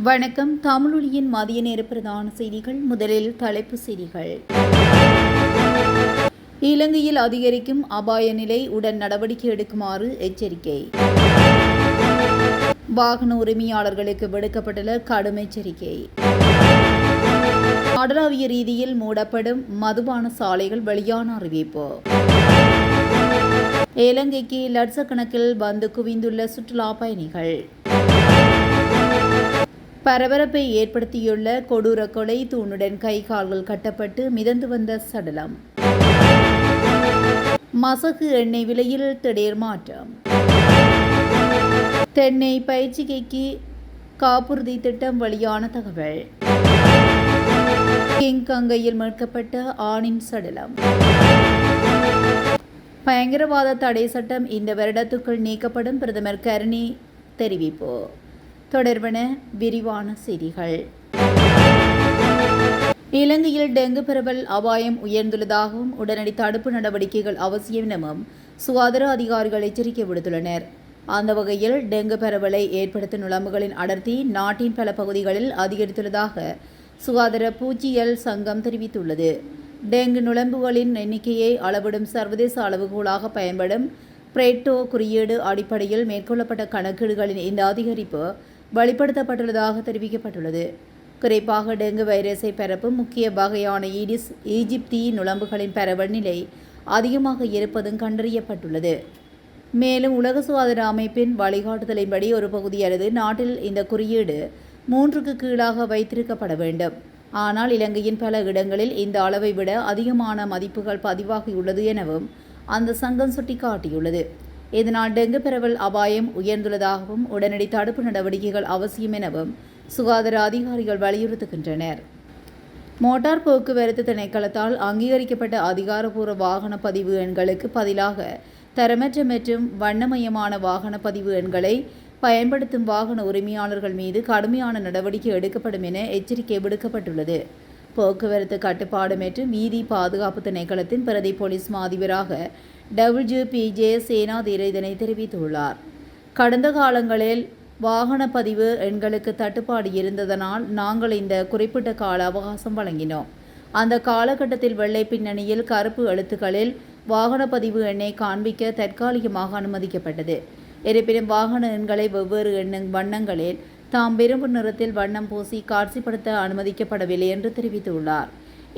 வணக்கம். தமிழொலியின் மதிய நேர பிரதான செய்திகள். முதலில் தலைப்புச் செய்திகள். இலங்கையில் அதிகரிக்கும் அபாய நிலை, உடன் நடவடிக்கை எடுக்குமாறு எச்சரிக்கை. வாகன உரிமையாளர்களுக்கு விடுக்கப்பட்டுள்ள கடும் எச்சரிக்கை. நாடளாவிய ரீதியில் மூடப்படும் மதுபான சாலைகள் வெளியான அறிவிப்பு. இலங்கைக்கு லட்சக்கணக்கில் வந்து குவிந்துள்ள சுற்றுலா பயணிகள். பரபரப்பை ஏற்படுத்தியுள்ள கொடூர கொலை, தூணுடன் கை கால்கள் கட்டப்பட்டு மிதந்து வந்த சடலம். மசகு எண்ணெய் விலையில் திடீர் மாற்றம். தென்னை பயிற்சிகைக்கு காப்புறுதி திட்டம் வெளியான தகவல். கிங்கங்கையில் மீட்கப்பட்ட ஆணின் சடலம். பயங்கரவாத தடை சட்டம் இந்த வருடத்துக்குள் நீக்கப்படும், பிரதமர் கருணி தெரிவிப்பு. தொடர்பான விரிவான செய்திகள். இலங்கையில் டெங்கு பரவல் அபாயம் உயர்ந்துள்ளதாகவும் உடனடி தடுப்பு நடவடிக்கைகள் அவசியம் எனவும் சுகாதார அதிகாரிகள் எச்சரிக்கை விடுத்துள்ளனர். அந்த வகையில் டெங்கு பரவலை ஏற்படுத்தும் நுளம்புகளின் அடர்த்தி நாட்டின் பல பகுதிகளில் அதிகரித்துள்ளதாக சுகாதார பூச்சியியல் சங்கம் தெரிவித்துள்ளது. டெங்கு நுளம்புகளின் எண்ணிக்கையை அளவிடும் சர்வதேச அளவுகோலாக பயன்படும் பிரேட்டோ குறியீடு அடிப்படையில் மேற்கொள்ளப்பட்ட கணக்கீடுகளின் இந்த அதிகரிப்பு வெளிப்படுத்தப்பட்டுள்ளதாக தெரிவிக்கப்பட்டுள்ளது. குறிப்பாக டெங்கு வைரஸை பரப்பும் முக்கிய வகையான ஈடிஸ் ஈஜிப்தி நுளம்புகளின் பரவல் நிலை அதிகமாக இருப்பதும் கண்டறியப்பட்டுள்ளது. மேலும் உலக சுகாதார அமைப்பின் வழிகாட்டுதலின்படி ஒரு பகுதி அல்லது நாட்டில் இந்த குறியீடு 3க்கு கீழாக வைத்திருக்கப்பட வேண்டும். ஆனால் இலங்கையின் பல இடங்களில் இந்த அளவை விட அதிகமான மதிப்புகள் பதிவாகியுள்ளது எனவும் அந்த சங்கம் சுட்டிக்காட்டியுள்ளது. இதனால் டெங்கு பரவல் அபாயம் உயர்ந்துள்ளதாகவும் உடனடி தடுப்பு நடவடிக்கைகள் அவசியம் எனவும் சுகாதார அதிகாரிகள் வலியுறுத்துகின்றனர். மோட்டார் போக்குவரத்து திணைக்களத்தால் அங்கீகரிக்கப்பட்ட அதிகாரப்பூர்வ வாகன பதிவு எண்களுக்கு பதிலாக தரமற்ற மற்றும் வண்ணமயமான வாகன பதிவு எண்களை பயன்படுத்தும் வாகன உரிமையாளர்கள் மீது கடுமையான நடவடிக்கை எடுக்கப்படும் என எச்சரிக்கை விடுக்கப்பட்டுள்ளது. போக்குவரத்து கட்டுப்பாடு மற்றும் வீதி பாதுகாப்பு திணைக்களத்தின் பிரதி போலீஸ் மா அதிபராக WPJ சேனாதீர இதனை தெரிவித்துள்ளார். கடந்த காலங்களில் வாகன பதிவு எண்களுக்கு தட்டுப்பாடு இருந்ததனால் நாங்கள் இந்த குறிப்பிட்ட கால அவகாசம் வழங்கினோம். அந்த காலகட்டத்தில் வெள்ளை பின்னணியில் கருப்பு எழுத்துக்களில் வாகன பதிவு எண்ணை காண்பிக்க தற்காலிகமாக அனுமதிக்கப்பட்டது. இருப்பினும் வாகன எண்களை வெவ்வேறு வண்ணங்களில் தாம் விரும்பும் நிறத்தில் வண்ணம் பூசி காட்சிப்படுத்த அனுமதிக்கப்படவில்லை என்று தெரிவித்துள்ளார்.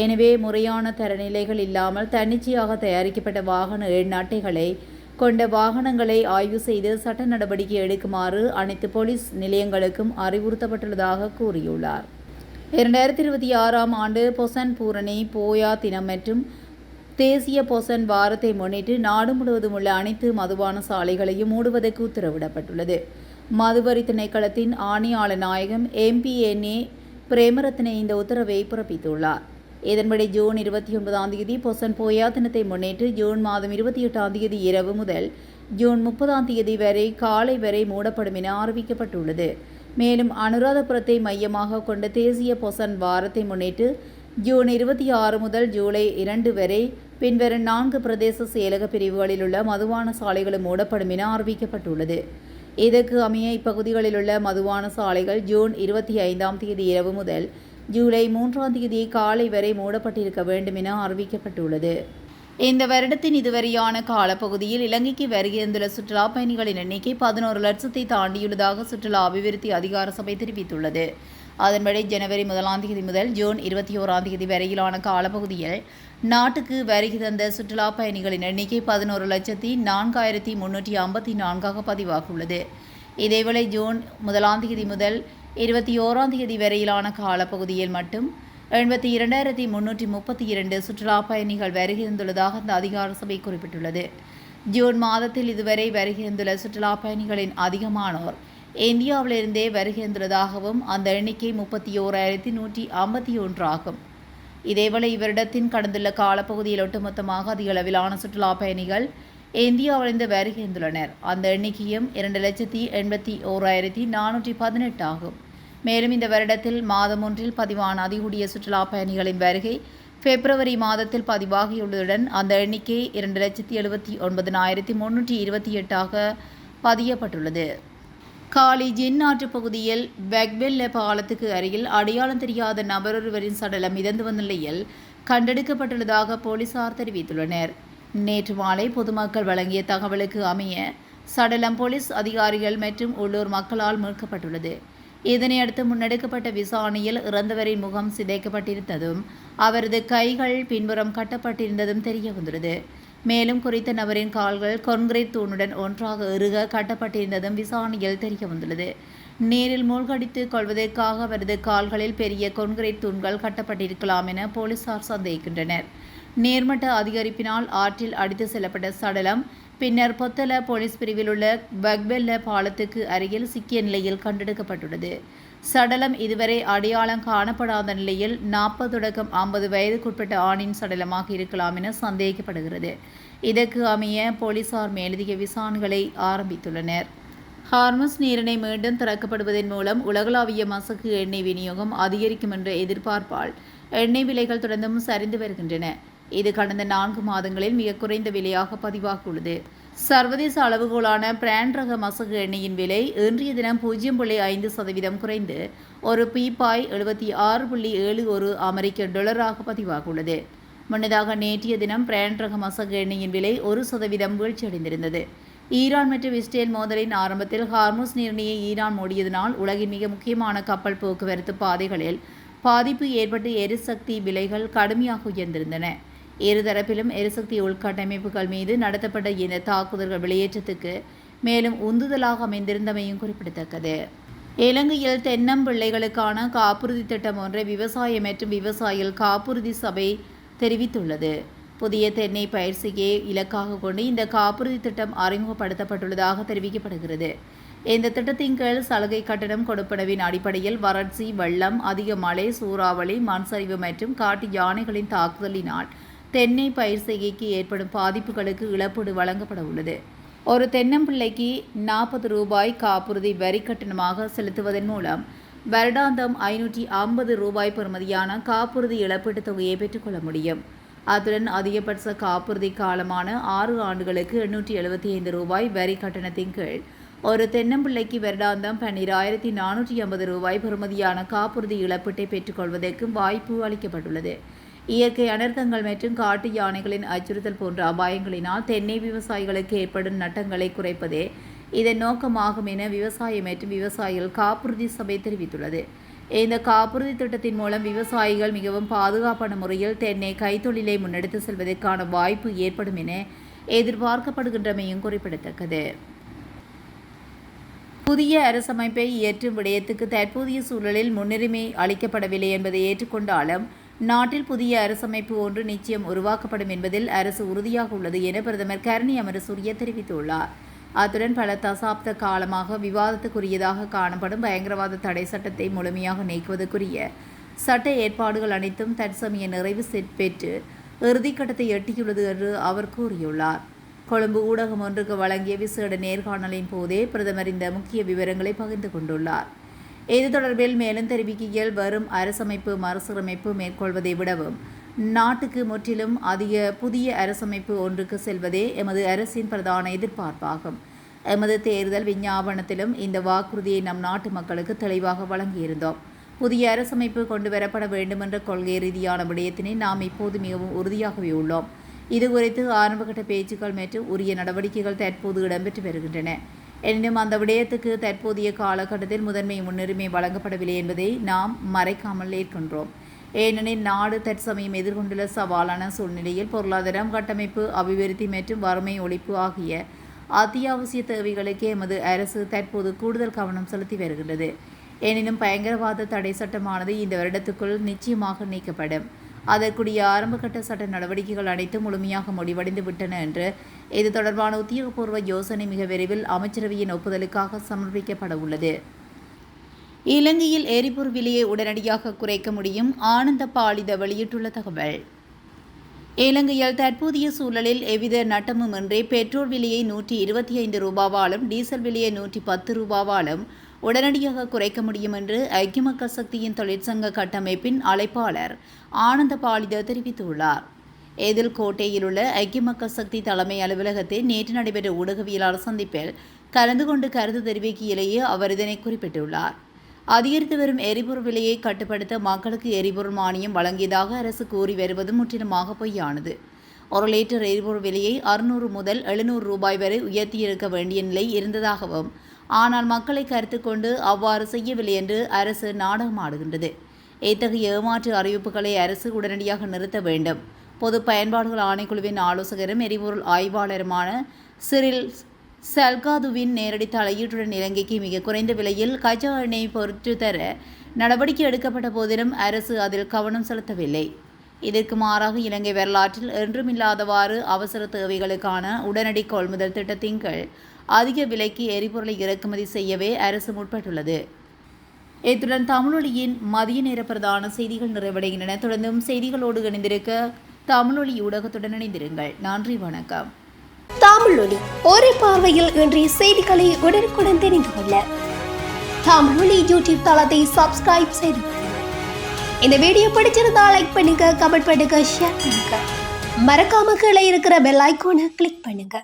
எனவே முறையான தரநிலைகள் இல்லாமல் தன்னிச்சையாக தயாரிக்கப்பட்ட வாகன எண் அட்டைகளை கொண்ட வாகனங்களை ஆய்வு செய்து சட்ட நடவடிக்கை எடுக்குமாறு அனைத்து போலீஸ் நிலையங்களுக்கும் அறிவுறுத்தப்பட்டுள்ளதாக கூறியுள்ளார். 2026 ஆண்டு பொசன் பூரணி போயா தினம் மற்றும் தேசிய பொசன் வாரத்தை முன்னிட்டு நாடு முழுவதும் உள்ள அனைத்து மதுபான சாலைகளையும் மூடுவதற்கு உத்தரவிடப்பட்டுள்ளது. மதுவரி திணைக்களத்தின் ஆணையாளர் நாயகம் MPNA பிரேமரத்ன இந்த உத்தரவை பிறப்பித்துள்ளார். இதன்படி ஜூன் 29 பொசன் போயா தினத்தை முன்னிட்டு ஜூன் மாதம் 28 இரவு முதல் ஜூன் 30 வரை காலை வரை மூடப்படும் என அறிவிக்கப்பட்டுள்ளது. மேலும் அனுராதபுரத்தை மையமாக கொண்ட தேசிய பொசன் வாரத்தை முன்னிட்டு ஜூன் 26 முதல் ஜூலை 2 வரை பின்வரும் 4 பிரதேச செயலக பிரிவுகளில் உள்ள மதுபான சாலைகளும் மூடப்படும் என அறிவிக்கப்பட்டுள்ளது. இதற்கு அமைய இப்பகுதிகளில் உள்ள மதுபான சாலைகள் ஜூன் 25 இரவு முதல் ஜூலை 3 காலை வரை மூடப்பட்டிருக்க வேண்டும் என அறிவிக்கப்பட்டுள்ளது. இந்த வருடத்தின் இதுவரையான காலப்பகுதியில் இலங்கைக்கு வருகின்ற சுற்றுலா பயணிகளின் எண்ணிக்கை 11 லட்சத்தை தாண்டியுள்ளதாக சுற்றுலா அபிவிருத்தி அதிகார சபை தெரிவித்துள்ளது. அதன்படி ஜனவரி 1 முதல் ஜூன் 21 வரையிலான காலப்பகுதியில் நாட்டுக்கு வருகை தந்த சுற்றுலா பயணிகளின் எண்ணிக்கை 11,04,354 பதிவாகியுள்ளது. இதேவேளை ஜூன் 1 முதல் 21 வரையிலான காலப்பகுதியில் மட்டும் 82,332 சுற்றுலா பயணிகள் வருகை தந்துள்ளதாக அந்த அதிகார சபை குறிப்பிட்டுள்ளது. ஜூன் மாதத்தில் இதுவரை வருகை தந்துள்ள சுற்றுலா பயணிகளின் அதிகமானோர் இந்தியாவிலிருந்தே வருகை தந்துள்ளதாகவும் அந்த எண்ணிக்கை 31,151 ஆகும். இதேவேளை இவரிடத்தின் கடந்துள்ள காலப்பகுதியில் ஒட்டுமொத்தமாக அதிக அளவிலான சுற்றுலா பயணிகள் இந்தியாவிலிருந்து வருகை தந்துள்ளனர். அந்த எண்ணிக்கையும் 2,81,418 ஆகும். மேலும் இந்த வருடத்தில் மாதம் ஒன்றில் பதிவான அதிகூடிய சுற்றுலா பயணிகளின் வருகை பிப்ரவரி மாதத்தில் பதிவாகியுள்ளதுடன் அந்த எண்ணிக்கை 2,79,328 பதியப்பட்டுள்ளது. காலி ஜின் ஆற்று பகுதியில் பெக்வெல்ல பாலத்துக்கு அருகில் அடையாளம் தெரியாத நபரொருவரின் சடலம் மிதந்து வந்த நிலையில் கண்டெடுக்கப்பட்டுள்ளதாக போலீசார் தெரிவித்துள்ளனர். நேற்று மாலை பொதுமக்கள் வழங்கிய தகவலுக்கு அமைய சடலம் போலீஸ் அதிகாரிகள் மற்றும் உள்ளூர் மக்களால் மீட்கப்பட்டுள்ளது. இதனையடுத்து முன்னெடுக்கப்பட்ட விசாரணையில் இறந்தவரின் முகம் சிதைக்கப்பட்டிருந்ததும் அவரது கைகள் பின்புறம் கட்டப்பட்டிருந்ததும் தெரியவந்துள்ளது. மேலும் குறித்த நபரின் கால்கள் கொன்கிரீட் தூணுடன் ஒன்றாக இறுக கட்டப்பட்டிருந்ததும் விசாரணையில் தெரியவந்துள்ளது. நீரில் மூழ்கடித்துக் கொள்வதற்காக அவரது கால்களில் பெரிய கொன்கிரீட் தூண்கள் கட்டப்பட்டிருக்கலாம் என போலீசார் சந்தேகிக்கின்றனர். நீர்மட்ட அதிகரிப்பினால் ஆற்றில் அடித்து செல்லப்பட்ட சடலம் பின்னர் பொத்தல போலீஸ் பிரிவில் உள்ள பெக்வெல்ல பாலத்துக்கு அருகில் சிக்கிய நிலையில் கண்டெடுக்கப்பட்டுள்ளது. சடலம் இதுவரை அடையாளம் காணப்படாத நிலையில் 40 தொடக்கம் 50 வயதுக்குட்பட்ட ஆணின் சடலமாக இருக்கலாம் என சந்தேகிக்கப்படுகிறது. இதற்கு அமைய போலீசார் மேலதிக விசாரணைகளை ஆரம்பித்துள்ளனர். ஹார்மஸ் நீரிணை மீண்டும் திறக்கப்படுவதன் மூலம் உலகளாவிய மசகு எண்ணெய் விநியோகம் அதிகரிக்கும் என்ற எதிர்பார்ப்பால் எண்ணெய் விலைகள் தொடர்ந்தும் சரிந்து வருகின்றன. இது கடந்த 4 மாதங்களில் மிக குறைந்த விலையாக பதிவாகியுள்ளது. சர்வதேச அளவுகோலான பிராண்ட் ரக மசகு எண்ணெயின் விலை இன்றைய தினம் 0.5% குறைந்து ஒரு பீப்பாய் 76.71 அமெரிக்க டாலராக பதிவாகியுள்ளது. முன்னதாக நேற்றைய தினம் பிராண்ட் ரக மசகு எண்ணெயின் விலை 1% வீழ்ச்சியடைந்திருந்தது. ஈரான் மற்றும் இஸ்ரேல் மோதலின் ஆரம்பத்தில் ஹார்முஸ் நீரிணையை ஈரான் மூடியதனால் உலகின் மிக முக்கியமான கப்பல் போக்குவரத்து பாதைகளில் பாதிப்பு ஏற்பட்டு எரிசக்தி விலைகள் கடுமையாக உயர்ந்திருந்தன. இருதரப்பிலும் எரிசக்தி உள்கட்டமைப்புகள் மீது நடத்தப்பட்ட இந்த தாக்குதல்கள் வெளியேற்றத்துக்கு மேலும் உந்துதலாக அமைந்திருந்தமையும் குறிப்பிடத்தக்கது. இலங்கையில் தென்னம்பிள்ளைகளுக்கான காப்புறுதி திட்டம் ஒன்றை விவசாய மற்றும் விவசாயிகள் காப்புறுதி சபை தெரிவித்துள்ளது. புதிய தென்னை பயிர் செய்ய இலக்காக கொண்டு இந்த காப்புறுதி திட்டம் அறிமுகப்படுத்தப்பட்டுள்ளதாக தெரிவிக்கப்படுகிறது. இந்த திட்டத்தின் கீழ் சலுகை கட்டணம் கொடுப்பனவின் அடிப்படையில் வறட்சி, வெள்ளம், அதிக மழை, சூறாவளி, மண் சரிவு மற்றும் காட்டு யானைகளின் தாக்குதலினால் தென்னை பயிர் செய்கைக்கு ஏற்படும் பாதிப்புகளுக்கு இழப்பீடு வழங்கப்பட உள்ளது. ஒரு தென்னம்பிள்ளைக்கு ரூபாய் 40 காப்புறுதி வரி கட்டணமாக செலுத்துவதன் மூலம் வருடாந்தம் ரூபாய் 550 பெறுமதியான காப்புறுதி இழப்பீட்டுத் தொகையை பெற்றுக்கொள்ள முடியும். அத்துடன் அதிகபட்ச காப்புறுதி காலமான 6 ஆண்டுகளுக்கு ரூபாய் வரி கட்டணத்தின் கீழ் ஒரு தென்னம்பிள்ளைக்கு வருடாந்தம் 12,450 ரூபாய் பெறுமதியான காப்புறுதி இழப்பீட்டை பெற்றுக்கொள்வதற்கு வாய்ப்பு அளிக்கப்பட்டுள்ளது. இயற்கை அனர்த்தங்கள் மற்றும் காட்டு யானைகளின் அச்சுறுத்தல் போன்ற அபாயங்களினால் தென்னை விவசாயிகளுக்கு ஏற்படும் நட்டங்களை குறைப்பதே இதன் நோக்கமாகும் என விவசாய மற்றும் விவசாயிகள் காப்புறுதி சபை தெரிவித்துள்ளது. இந்த காப்புறுதி திட்டத்தின் மூலம் விவசாயிகள் மிகவும் பாதுகாப்பான முறையில் தென்னை கைத்தொழிலை முன்னெடுத்து செல்வதற்கான வாய்ப்பு ஏற்படும் என எதிர்பார்க்கப்படுகின்றமையும் குறிப்பிடத்தக்கது. புதிய அரசமைப்பை இயற்றும் விடயத்துக்கு தற்போதைய சூழலில் முன்னுரிமை அளிக்கப்படவில்லை என்பதை ஏற்றுக்கொண்டாலும் நாட்டில் புதிய அரசமைப்பு ஒன்று நிச்சயம் உருவாக்கப்படும் என்பதில் அரசு உறுதியாக உள்ளது என பிரதமர் கரணி அமரசூரிய தெரிவித்துள்ளார். அத்துடன் பல தசாப்த காலமாக விவாதத்துக்குரியதாக காணப்படும் பயங்கரவாத தடை சட்டத்தை முழுமையாக நீக்குவதற்குரிய சட்ட ஏற்பாடுகள் அனைத்தும் தற்சமய நிறைவு பெற்று இறுதிக்கட்டத்தை எட்டியுள்ளது என்று அவர் கூறியுள்ளார். கொழும்பு ஊடகம் ஒன்றுக்கு வழங்கிய விசேட நேர்காணலின் போதே பிரதமர் இந்த முக்கிய விவரங்களை பகிர்ந்து கொண்டுள்ளார். இது தொடர்பில் மேலும் தெரிவிக்கையில் வரும் அரசமைப்பு மறுசீரமைப்பு மேற்கொள்வதை விடவும் நாட்டுக்கு முற்றிலும் புதிய அரசமைப்பு ஒன்றுக்கு செல்வதே எமது அரசின் பிரதான எதிர்பார்ப்பாகும். எமது தேர்தல் விஞ்ஞாபனத்திலும் இந்த வாக்குறுதியை நம் நாட்டு மக்களுக்கு தெளிவாக வழங்கியிருந்தோம். புதிய அரசமைப்பு கொண்டுவரப்பட வேண்டும் என்ற கொள்கை ரீதியான விடயத்தினை நாம் இப்போது மிகவும் உறுதியாகவே உள்ளோம். இதுகுறித்து ஆரம்பகட்ட பேச்சுக்கள் மற்றும் உரிய நடவடிக்கைகள் தற்போது இடம்பெற்று வருகின்றன. எனினும் அந்த விடயத்துக்கு தற்போதைய காலகட்டத்தில் முதன்மை முன்னுரிமை வழங்கப்படவில்லை என்பதை நாம் மறைக்காமல் ஏற்கின்றோம். ஏனெனில் நாடு தற்சமயம் எதிர்கொண்டுள்ள சவாலான சூழ்நிலையில் பொருளாதாரம், கட்டமைப்பு, அபிவிருத்தி மற்றும் வறுமை ஒழிப்பு ஆகிய அத்தியாவசிய தேவைகளுக்கு எமது அரசு தற்போது கூடுதல் கவனம் செலுத்தி வருகின்றது. எனினும் பயங்கரவாத தடை சட்டமானது இந்த வருடத்துக்குள் நிச்சயமாக நீக்கப்படும். அதற்குரிய ஆரம்பகட்ட சட்ட நடவடிக்கைகள் அனைத்தும் முழுமையாக முடிவடைந்து விட்டன என்று இது தொடர்பான உத்தியோகபூர்வ யோசனை மிக விரைவில் அமைச்சரவையின் ஒப்புதலுக்காக சமர்ப்பிக்கப்பட உள்ளது. இலங்கையில் எரிபொருள் விலையை உடனடியாக குறைக்க முடியும். ஆனந்த பாலித வெளியிட்டுள்ள தகவல். இலங்கையில் தற்போதைய சூழலில் எவ்வித நட்டமுமின்றி பெட்ரோல் விலையை 125 ரூபாவாலும் டீசல் விலையை 110 ரூபாவாலும் உடனடியாக குறைக்க முடியும் என்று ஐக்கிய மக்கள் சக்தியின் தொழிற்சங்க கட்டமைப்பின் அழைப்பாளர் ஆனந்த பாலித தெரிவித்துள்ளார். இதில் கோட்டையில் உள்ள ஐக்கிய மக்கள் சக்தி தலைமை அலுவலகத்தில் நேற்று நடைபெற்ற ஊடகவியலாளர் சந்திப்பில் கலந்து கொண்டு கருத்து தெரிவிக்கையிலேயே அவர் இதனை குறிப்பிட்டுள்ளார். அதிகரித்து வரும் எரிபொருள் விலையை கட்டுப்படுத்த மக்களுக்கு எரிபொருள் மானியம் வழங்கியதாக அரசு கூறி வருவது முற்றிலுமாக பொய்யானது. 1 லிட்டர் எரிபொருள் விலையை 600 முதல் 700 ரூபாய் வரை உயர்த்தியிருக்க வேண்டிய நிலை இருந்ததாகவும், ஆனால் மக்களை கருத்து கொண்டு அவ்வாறு செய்யவில்லை என்று அரசு நாடகமாடுகின்றது. இத்தகைய ஏமாற்று அறிவிப்புகளை அரசு உடனடியாக நிறுத்த வேண்டும். பொது பயன்பாடுகள் ஆணைக்குழுவின் ஆலோசகரும் எரிபொருள் ஆய்வாளருமான சிரில் சல்காதுவின் நேரடி தலையீட்டுடன் இலங்கைக்கு மிக குறைந்த விலையில் கச்சா எண்ணெய் பெற்றுத்தர நடவடிக்கை எடுக்கப்பட்ட போதிலும் அரசு அதில் கவனம் செலுத்தவில்லை. இதற்கு மாறாக இலங்கை வரலாற்றில் என்றுமில்லாதவாறு அவசர தேவைகளுக்கான உடனடி கொள்முதல் திட்டத்தின் கீழ் அதிக விலைக்கு எரிபொருளை இறக்குமதி செய்யவே அரசு முற்பட்டுள்ளது. இத்துடன் தமிழொலியின் மதிய நேர பிரதான செய்திகள் நிறைவடைகின்றன. தொடர்ந்தும் செய்திகளோடு இணைந்திருக்க தமிழொலி ஊடகத்துடன் இணைந்திருங்கள். நன்றி, வணக்கம். தமிழொலி ஒரே பார்வையில் இன்றைய செய்திகளை உடனுக்குடன் தெரிந்து கொள்ள தமிழொலி யூடியூப் தளத்தை சப்ஸ்கிரைப் செய்து இந்த வீடியோ பிடிச்சிருந்தா லைக் பண்ணுங்க, கமெண்ட் பண்ணுங்க, ஷேர் பண்ணுங்க. மறக்காம கீழே இருக்கிற பெல் ஐகானை கிளிக் பண்ணுங்க.